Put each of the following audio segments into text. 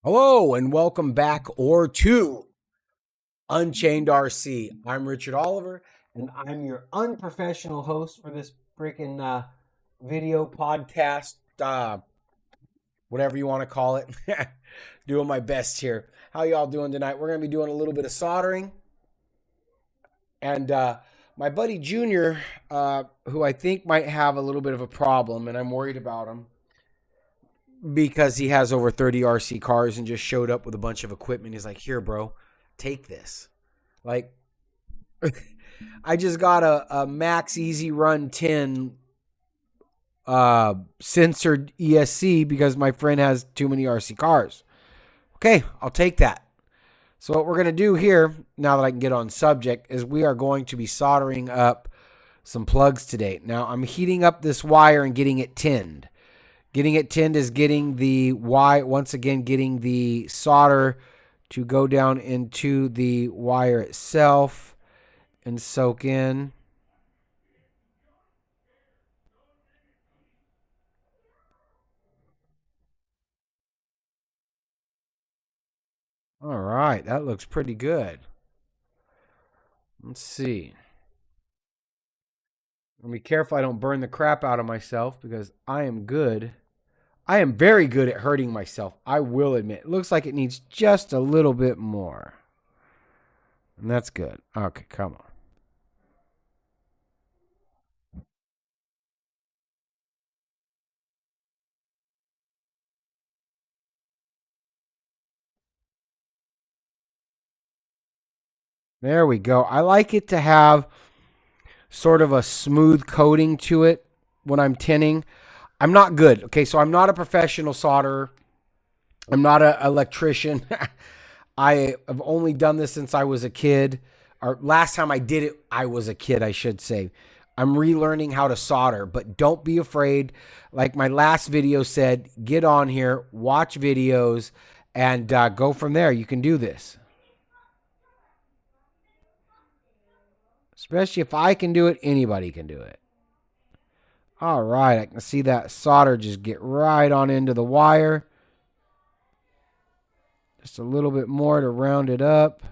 Hello and welcome back to Unchained RC. I'm Richard Oliver and I'm your unprofessional host for this freaking video podcast, whatever you want to call it. Doing my best here. How y'all doing tonight? We're going to be doing a little bit of soldering. And my buddy Junior, who I think might have a little bit of a problem, and I'm worried about him, because he has over 30 RC cars and just showed up with a bunch of equipment. He's like, here, bro, take this. Like, I just got a Max Easy Run 10 censored ESC because my friend has too many RC cars. Okay, I'll take that. So what we're going to do here, now that I can get on subject, is we are going to be soldering up some plugs today. Now, I'm heating up this wire and getting it tinned. Getting it tinned is getting the once again, getting the solder to go down into the wire itself and soak in. All right, that looks pretty good. Let's see. I'll be careful I don't burn the crap out of myself because I am good. I am very good at hurting myself, I will admit. It looks like it needs just a little bit more. And that's good. Okay, come on. There we go. I like it to have sort of a smooth coating to it when I'm tinning. I'm not good. Okay, so I'm not a professional solderer. I'm not an electrician. I have only done this since I was a kid. Or last time I did it, I was a kid, I should say. I'm relearning how to solder, but don't be afraid. Like my last video said, get on here, watch videos, and go from there. You can do this. Especially if I can do it, anybody can do it. All right, I can see that solder just get right on into the wire. Just a little bit more to round it up.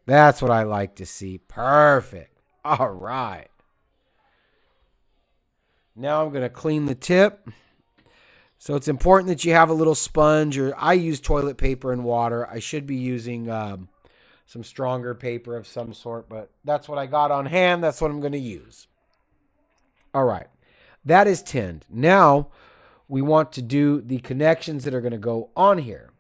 That's what I like to see. Perfect. All right. Now I'm going to clean the tip. So it's important that you have a little sponge, or I use toilet paper and water. I should be using some stronger paper of some sort, but that's what I got on hand. That's what I'm going to use. All right. That is tinned. Now we want to do the connections that are going to go on here.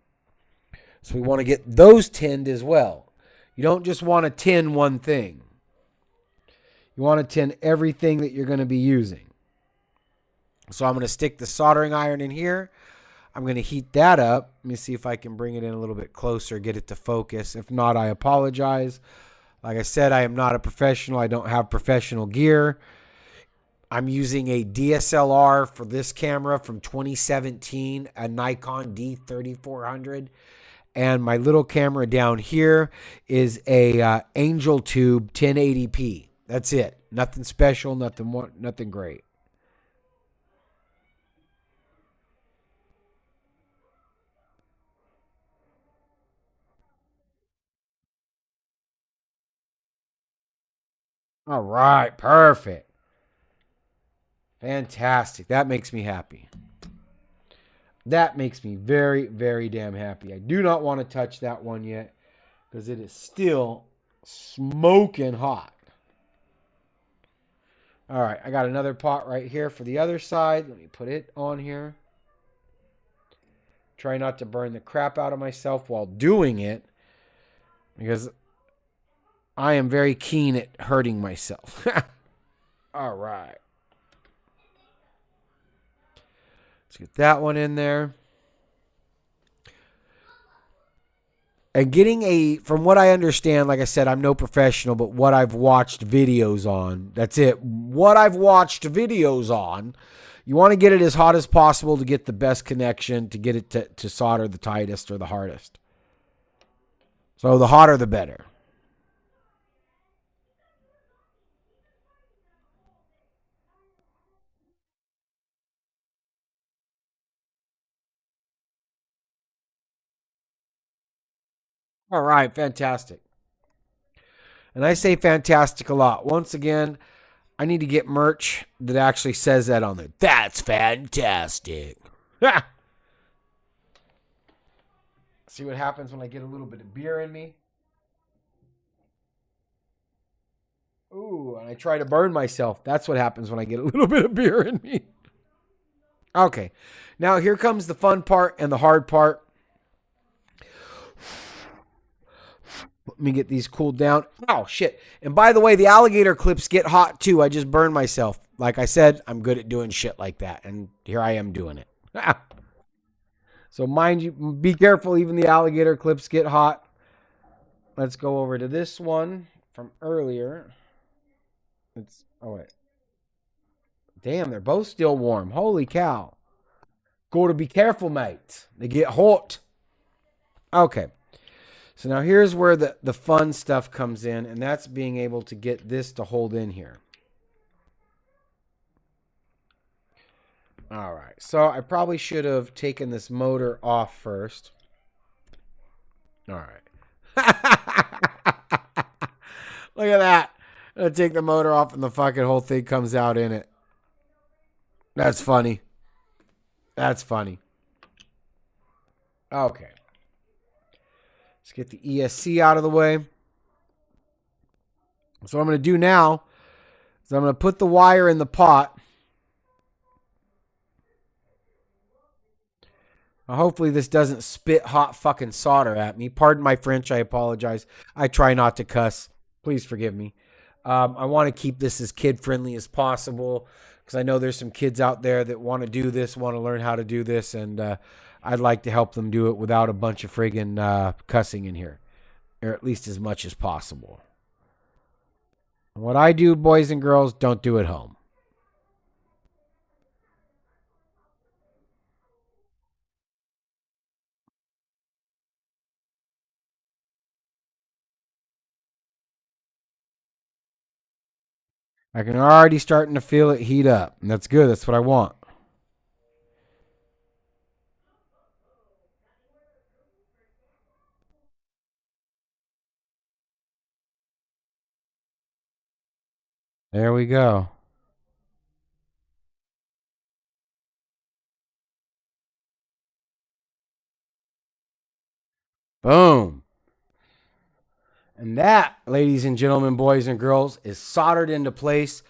So we want to get those tinned as well. You don't just want to tin one thing. You want to tin everything that you're going to be using. So I'm going to stick the soldering iron in here. I'm going to heat that up. Let me see if I can bring it in a little bit closer, get it to focus. If not, I apologize. Like I said, I am not a professional. I don't have professional gear. I'm using a DSLR for this camera from 2017, a Nikon D3400. And my little camera down here is a Angel Tube 1080p. That's it. Nothing special, nothing great. All right, perfect. Fantastic. That makes me happy. That makes me very, very damn happy. I do not want to touch that one yet because it is still smoking hot. All right, I got another pot right here for the other side. Let me put it on here. Try not to burn the crap out of myself while doing it because I am very keen at hurting myself. All right. Let's get that one in there. And getting from what I understand, like I said, I'm no professional, but what I've watched videos on, that's it. What I've watched videos on, you want to get it as hot as possible to get the best connection, to get it to solder the tightest or the hardest. So the hotter, the better. All right, fantastic. And I say fantastic a lot. Once again, I need to get merch that actually says that on there. That's fantastic. See what happens when I get a little bit of beer in me? Ooh, and I try to burn myself. That's what happens when I get a little bit of beer in me. Okay. Now here comes the fun part and the hard part. Let me get these cooled down. Oh, shit. And by the way, the alligator clips get hot too. I just burned myself. Like I said, I'm good at doing shit like that. And here I am doing it. So mind you, be careful. Even the alligator clips get hot. Let's go over to this one from earlier. Oh, wait. Damn, they're both still warm. Holy cow. Gotta be careful, mate. They get hot. Okay. So now here's where the fun stuff comes in, and that's being able to get this to hold in here. All right. So I probably should have taken this motor off first. All right. Look at that. I'm going to take the motor off and the fucking whole thing comes out in it. That's funny. That's funny. Okay. Let's get the ESC out of the way. So what I'm going to do now is I'm going to put the wire in the pot. Now, hopefully this doesn't spit hot fucking solder at me. Pardon my French. I apologize. I try not to cuss. Please forgive me. I want to keep this as kid-friendly as possible because I know there's some kids out there that want to do this, want to learn how to do this, and I'd like to help them do it without a bunch of friggin' cussing in here, or at least as much as possible. And what I do, boys and girls, don't do at home. I can already starting to feel it heat up, and that's good. That's what I want. There we go. Boom. And that, ladies and gentlemen, boys and girls, is soldered into place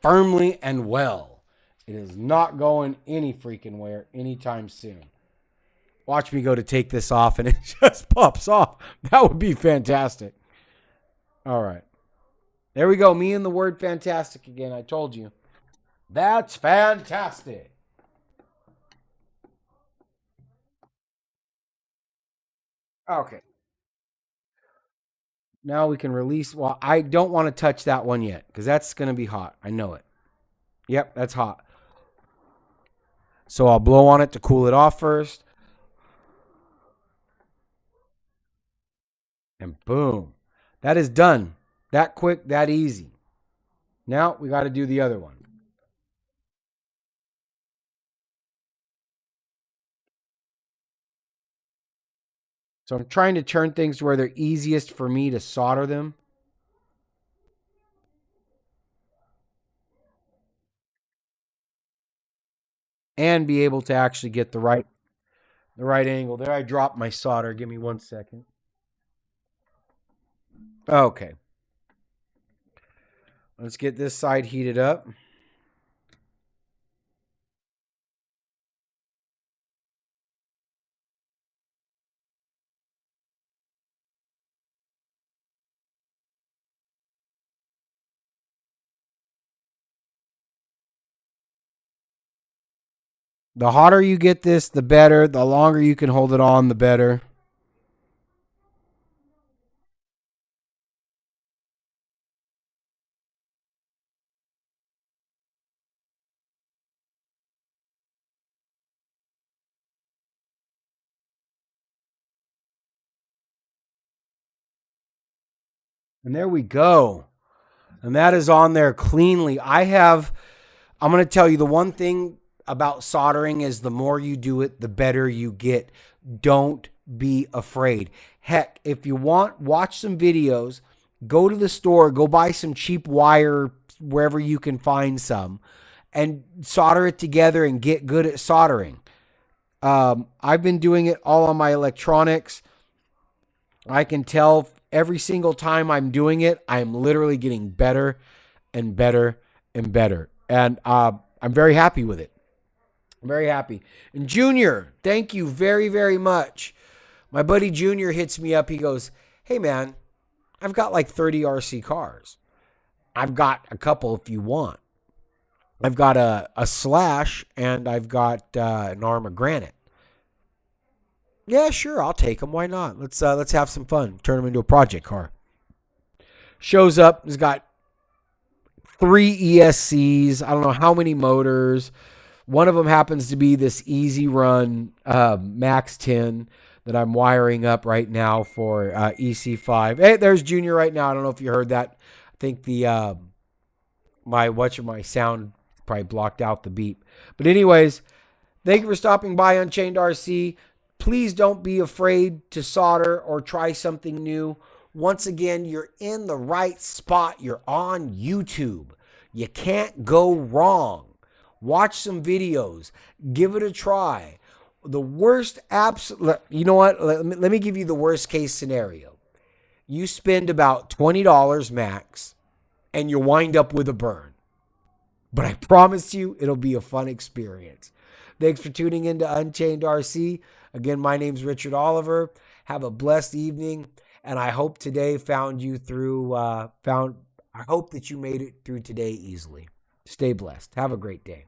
firmly and well. It is not going any freaking where anytime soon. Watch me go to take this off and it just pops off. That would be fantastic. All right. There we go. Me and the word fantastic again. I told you. That's fantastic. Okay. Now we can release. Well, I don't want to touch that one yet because that's going to be hot. I know it. Yep, that's hot. So I'll blow on it to cool it off first. And boom. That is done. That quick, that easy. Now we got to do the other one. So I'm trying to turn things to where they're easiest for me to solder them. And be able to actually get the right angle. There I dropped my solder. Give me 1 second. Okay. Let's get this side heated up. The hotter you get this, the better. The longer you can hold it on, the better. And there we go. And that is on there cleanly. I'm going to tell you the one thing about soldering is the more you do it, the better you get. Don't be afraid. Heck, if you want, watch some videos, go to the store, go buy some cheap wire wherever you can find some, and solder it together and get good at soldering. I've been doing it all on my electronics. I can tell every single time I'm doing it, I'm literally getting better and better and better. And I'm very happy with it. I'm very happy. And Junior, thank you very, very much. My buddy Junior hits me up. He goes, hey, man, I've got like 30 RC cars. I've got a couple if you want. I've got a Slash and I've got an Arrma Kraton. Yeah, sure, I'll take them. Why not? Let's have some fun. Turn them into a project car. Shows up. He's got 3 ESCs. I don't know how many motors. One of them happens to be this Easy Run Max 10 that I'm wiring up right now for EC5. Hey, there's Junior right now. I don't know if you heard that. I think the my sound probably blocked out the beep. But anyways, thank you for stopping by Unchained RC. Please don't be afraid to solder or try something new. Once again, you're in the right spot. You're on YouTube. You can't go wrong. Watch some videos. Give it a try. The worst you know what? Let me give you the worst case scenario. You spend about $20 max and you wind up with a burn. But I promise you, it'll be a fun experience. Thanks for tuning in to Unchained RC. Again, my name's Richard Oliver. Have a blessed evening, and I hope today found you through. I hope that you made it through today easily. Stay blessed. Have a great day.